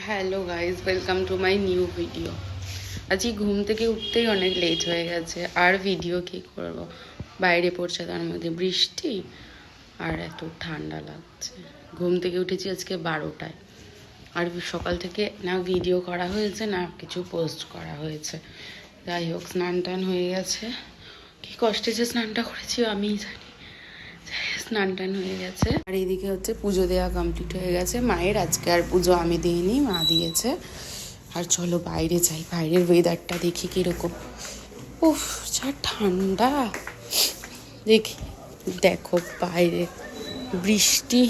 Hello guys, welcome to my new video. আজকে ঘুম থেকে উঠতেই অনেক লেট হয়ে গেছে, আর ভিডিও কী করব, বাইরে পড়ছে, তার মধ্যে বৃষ্টি আর এত ঠান্ডা লাগছে। ঘুম থেকে উঠেছি আজকে 12টায়, আর সকাল থেকে না ভিডিও করা হয়েছে না কিছু পোস্ট করা হয়েছে। যাই হোক, স্নান টান হয়ে গেছে, কী কষ্টে যে স্নানটা করেছি আমিই জানি। স্নান টান হয়ে গেছে, আর এইদিকে হচ্ছে পুজো দেওয়া কমপ্লিট হয়ে গেছে মায়ের। আজকে আর পুজো আমি দিইনি, মা দিয়েছে। আর চলো বাইরে যাই, বাইরের ওয়েদারটা দেখি কিরকম। উফ, যা ঠান্ডা! দেখো বাইরে বৃষ্টি।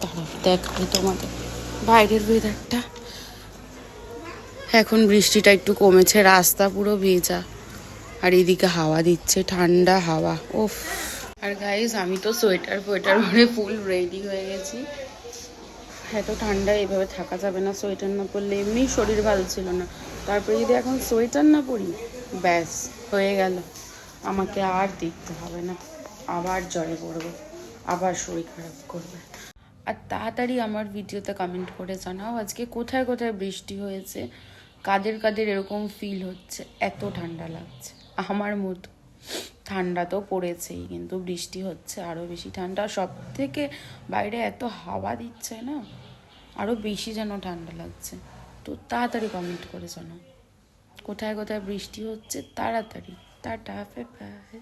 দাঁড়াও দেখাবো তোমাদের বাইরের ওয়েদারটা। এখন বৃষ্টিটা একটু কমেছে, রাস্তা পুরো ভেজা, আর এদিকে হাওয়া দিচ্ছে, ঠান্ডা হাওয়া। উফ! আর গাইজ, আমি তো সোয়েটার পরে ফুল রেডি হয়ে গেছি। এত ঠান্ডায় এভাবে থাকা যাবে না, সোয়েটার না পরলে। এমনি শরীর ভালো ছিল না, তারপরে যদি এখন সোয়েটার না পরি, ব্যাস হয়ে গেল, আমাকে আর দেখতে হবে না, আবার জ্বরে পড়বো, আবার শরীর খারাপ করবে। আর তাড়াতাড়ি আমার ভিডিওতে কমেন্ট করে জানাও আজকে কোথায় কোথায় বৃষ্টি হয়েছে, কাদের কাদের এরকম ফিল হচ্ছে এত ঠান্ডা লাগছে আমার মতো। ঠান্ডা তো পড়েছেই, কিন্তু বৃষ্টি হচ্ছে আরও বেশি ঠান্ডা। সব থেকে বাইরে এত হাওয়া দিচ্ছে না, আরও বেশি যেন ঠান্ডা লাগছে। তো তাড়াতাড়ি কমেন্ট করে জানাও কোথায় কোথায় বৃষ্টি হচ্ছে, তাড়াতাড়ি। Tata, bye bye.